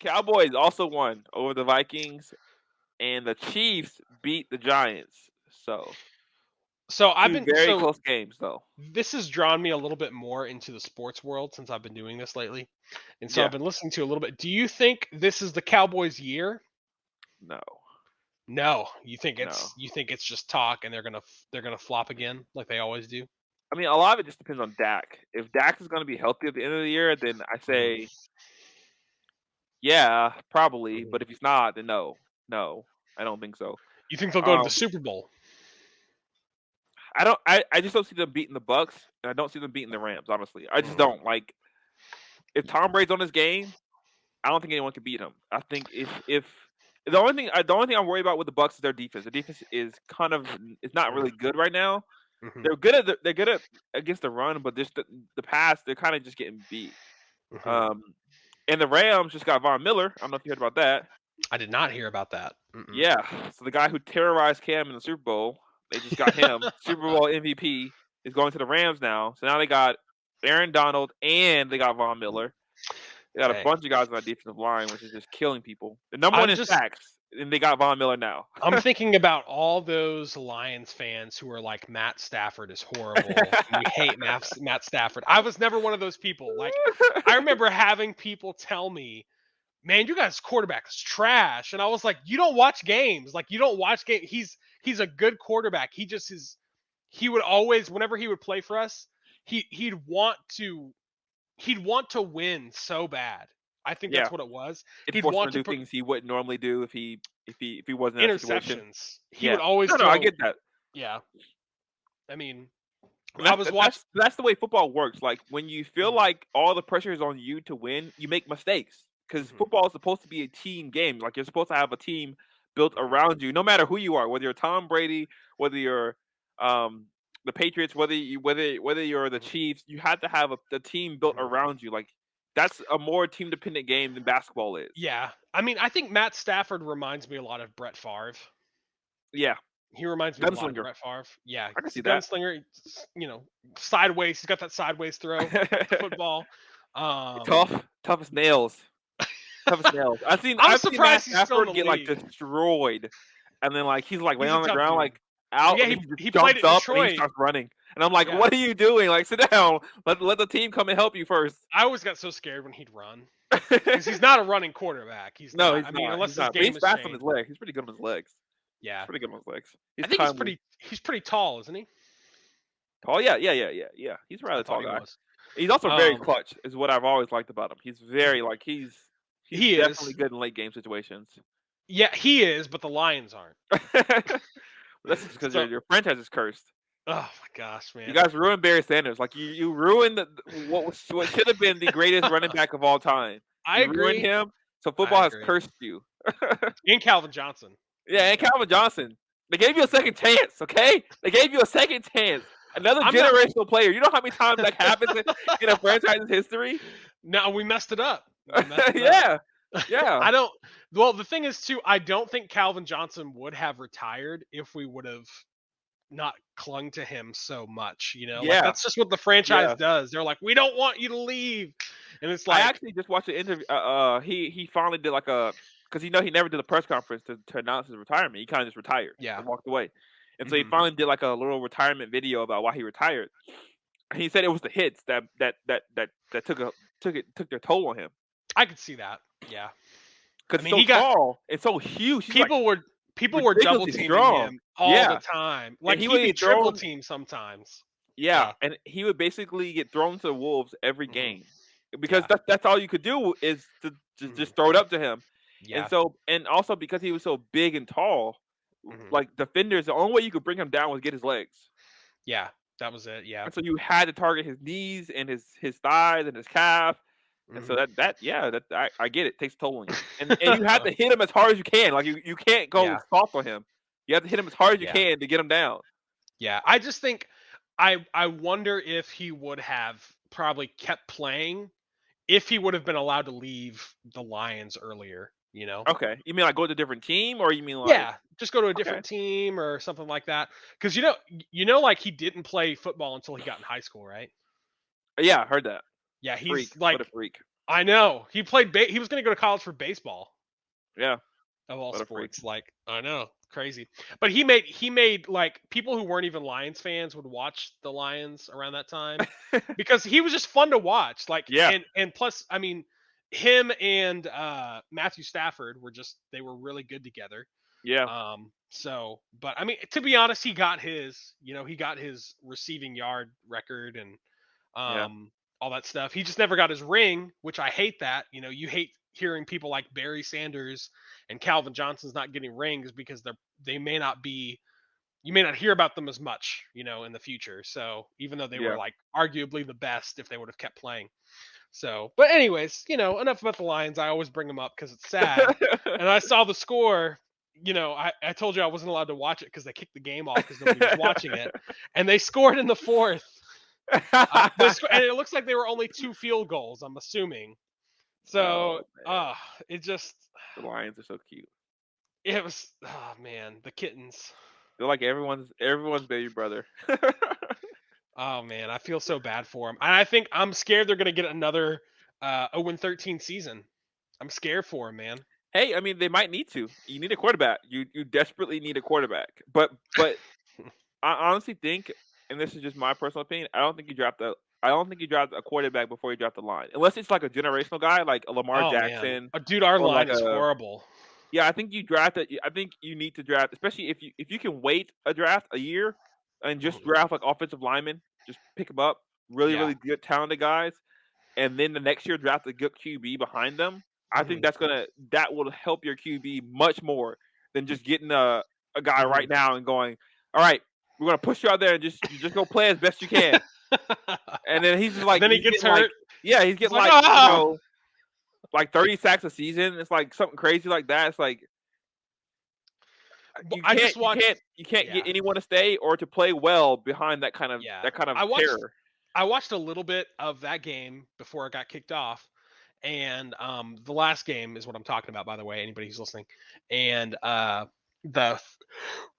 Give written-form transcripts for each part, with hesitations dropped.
Cowboys also won over the Vikings, and the Chiefs beat the Giants. So So two very close games, though. this has drawn me a little bit more into the sports world since I've been doing this lately. And so I've Yeah, been listening to a little bit. Do you think this is the Cowboys' year? no, No. no. You think it's just talk and they're gonna flop again like they always do? I mean, a lot of it just depends on Dak. If Dak is going to be healthy at the end of the year, then I Mhm, say yeah, probably. mhm. But if he's not, then no, no, I don't think so. You think they'll go to the Um, Super Bowl? I don't. I just don't see them beating the Bucks, and I don't see them beating the Rams. Honestly, I just Mhm, don't like. If Tom Brady's on his game, I don't think anyone can beat him. I think if the only thing I'm worried about with the Bucks is their defense. The defense is kind of it's not mhm, really good right now. mhm, They're good at against the run, but just the pass they're kind of just getting beat. mhm. Um, and the Rams just got Von Miller. I don't know if you heard about that. I did not hear about that. Mm-mm. Yeah, so the guy who terrorized Cam in the Super Bowl, they just got him. Super Bowl MVP is going to the Rams now. So now they got Aaron Donald and they got Von Miller. They got a Dang. bunch of guys on that defensive line, which is just killing people. The number one I'm in just sacks, and they got Von Miller now. I'm thinking about all those Lions fans who are like, Matt Stafford is horrible. We hate Matt Stafford. I was never one of those people. Like, I remember having people tell me, "Man, you guys' quarterback is trash," and I was like, "You don't watch games. Like, you don't watch games. He's a good quarterback. He just is. He would always, whenever he would play for us, he'd want to win so bad. I think Yeah, that's what it was. it He'd forced him want to to do put things he wouldn't normally do if he wasn't in that situation. interceptions. He Yeah, would always no, I throw. get that. Yeah, I mean, And I was watching. that's the way football works. Like when you feel Mhm, like all the pressure is on you to win, you make mistakes because mhm, football is supposed to be a team game. Like you're supposed to have a team built mhm, around you, no matter who you are, whether you're Tom Brady, whether you're um, the Patriots, whether you're the mhm, Chiefs. You have to have the team built mhm. around you. Like that's a more team dependent game than basketball is. Yeah, I mean, I think Matt Stafford reminds me a lot of Brett Favre. Yeah, He reminds me a lot of gunslinger. Brett Favre. Yeah, I can he's see a that. gunslinger. Sideways. He's got that sideways throw with the football. Um, Tough as nails. Tough as nails. I'm I've seen Matt surprised he's still in Stafford the get, like, league. destroyed, and then, like, he's, like, laying He's a on the tough ground, dude. like, out, Yeah, and then he just he played jumps at up, and he Detroit. starts running, and I'm like, Yeah, "What are you doing? Like, sit down. Let the team come and help you first." I always got so scared when he'd run because he's not a running quarterback. He's No, not. he's I mean, not, unless he's his not, but game he's has fast on his changed. legs. He's pretty good on his legs. He's Yeah, pretty good on his legs. I He's think timely. he's pretty tall, isn't he? Tall, yeah, yeah, yeah, yeah, yeah. He's a I rather thought tall he guy. was. He's also very Um, clutch, is what I've always liked about him. He's very, like, he's he definitely is. good in late game situations. Yeah, he is, but the Lions aren't. That's just because So, your franchise is cursed. oh my gosh, You man. guys ruined Barry Sanders. Like you ruined what should have been the greatest running back of all time. I You ruined agree. him. So I football has agree. cursed you. And Calvin Johnson. Yeah, And and Calvin Calvin Johnson. Johnson. They gave you a second chance. Okay, they gave you a second chance. Another I'm not. generational player. You know how many times that happens in a franchise's history? No, we messed it up. We messed it up. Yeah, yeah, I don't. Well, the thing is, too, I don't think Calvin Johnson would have retired if we would have not clung to him so much. Like yeah, that's just what the franchise yeah. does. They're like, we don't want you to leave, and it's I like, actually just watched the interview. He finally did like a because he never did a press conference to announce his retirement. He kind of just retired yeah, and walked away, and so he hmm finally did like a little retirement video about why he retired. And he said it was the hits that took their toll on him I could see that. Yeah, I because he's mean, so he got tall and so huge. He's like people were people were double ridiculously teaming strong. him all the Yeah, time. and Like he he'd would be get triple thrown. teamed sometimes. Yeah, Yeah. and he would basically get thrown to the wolves every hmm game because Yeah. that's all you could do is to hmm just throw it up to him. And Yeah. so, and also because he was so big and tall, hmm like defenders, the only way you could bring him down was get his legs. Yeah. That was it. Yeah. And so you had to target his knees and his thighs and his calf. And so hmm I get it, takes a toll on you. And you have to hit him as hard as you can. Like you can't go Yeah. soft on him. You have to hit him as hard as you Yeah. can to get him down. Yeah. I just think I wonder if he would have probably kept playing if he would have been allowed to leave the Lions earlier. Okay. You mean like go to a different team or you mean like Yeah, just go to a okay. different team or something like that. Because like he didn't play football until he got in high school, right? Yeah, I heard that. Yeah, he's Freak. What a like freak. I know. He played. He was going to go to college for baseball. Yeah, Of all what a freak. sports, like I know, crazy. But he made like people who weren't even Lions fans would watch the Lions around that time because he was just fun to watch. Like Yeah, and plus, I mean, him and Matthew Stafford they were really good together. yeah, So, but I mean, to be honest, he got his receiving yard record and yeah, all that stuff. He just never got his ring, which I hate that. You hate hearing people like Barry Sanders and Calvin Johnson's not getting rings because they may not be you may not hear about them as much, in the future. So even though they were yeah. like arguably the best if they would have kept playing. So, but anyways, enough about the Lions. I always bring them up because it's sad. And I saw the score. I told you I wasn't allowed to watch it because they kicked the game off because nobody was watching it, and they scored in the fourth. And it looks like they were only 2 field goals. I'm assuming. So, Oh man, it just the Lions are so cute. it was. Oh man, the kittens. They're like everyone's baby brother. Oh man, I feel so bad for them. And I think I'm scared they're gonna get another 0-13 season. I'm scared for them, man. Hey, I mean, they might need to. You need a quarterback. You desperately need a quarterback. But I honestly think, and this is just my personal opinion, I don't think you draft a quarterback before you draft the line, unless it's like a generational guy like a Lamar Oh man, Jackson dude, our or line like is a. horrible. Yeah, I think you draft it. I think you need to draft, especially if you can wait a draft a year and just Mhm. draft like offensive linemen, just pick them up, really Yeah. really good talented guys, and then the next year draft a good QB behind them. I think Mhm. that will help your QB much more than just getting a guy Mhm. right now and going, all right, we're gonna push you out there and just go play as best you can. And then he's just like Then he gets hurt. he's He's getting like, like ah. like 30 sacks a season. It's like something crazy like that. It's like I just watched. you can't Yeah. get anyone to stay or to play well behind Yeah. that kind of I watched. terror. I watched a little bit of that game before it got kicked off, and the last game is what I'm talking about. By the way, anybody who's listening, and the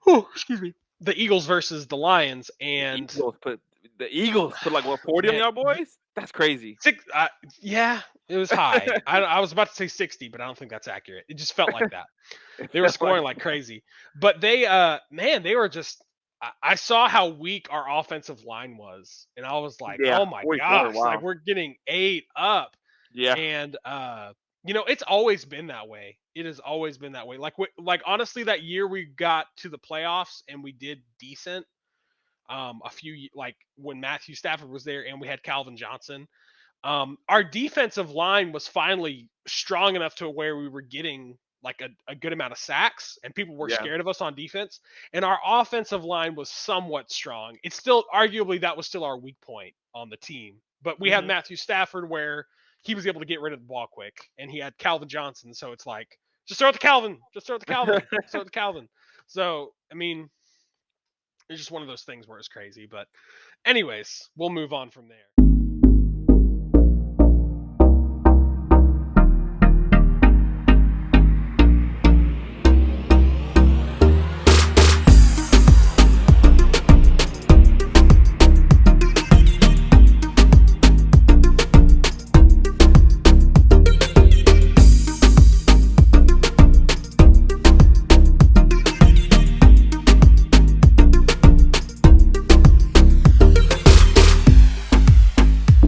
excuse me, the Eagles versus the Lions, The and Eagles put the Eagles put like what 40 on man, y'all boys? That's crazy. yeah, it was high. I was about to say 60, but I don't think that's accurate. It just felt like that. It They were felt like scoring like crazy, but they were just. I saw how weak our offensive line was, and I was like, yeah, "Oh my 44. gosh!" Like Wow. we're getting ate up, Yeah. and it's always been that way. It has always been that way. Like honestly, that year we got to the playoffs and we did decent. Like when Matthew Stafford was there and we had Calvin Johnson. Our defensive line was finally strong enough to where we were getting like a good amount of sacks and people were Yeah. scared of us on defense. And our offensive line was somewhat strong. It's still arguably that was still our weak point on the team. But we had Mhm. Matthew Stafford where he was able to get rid of the ball quick and he had Calvin Johnson. So it's like, just throw it to Calvin. Just throw it to Calvin. Just throw it to Calvin. So, I mean, it's just one of those things where it's crazy. But anyways, we'll move on from there.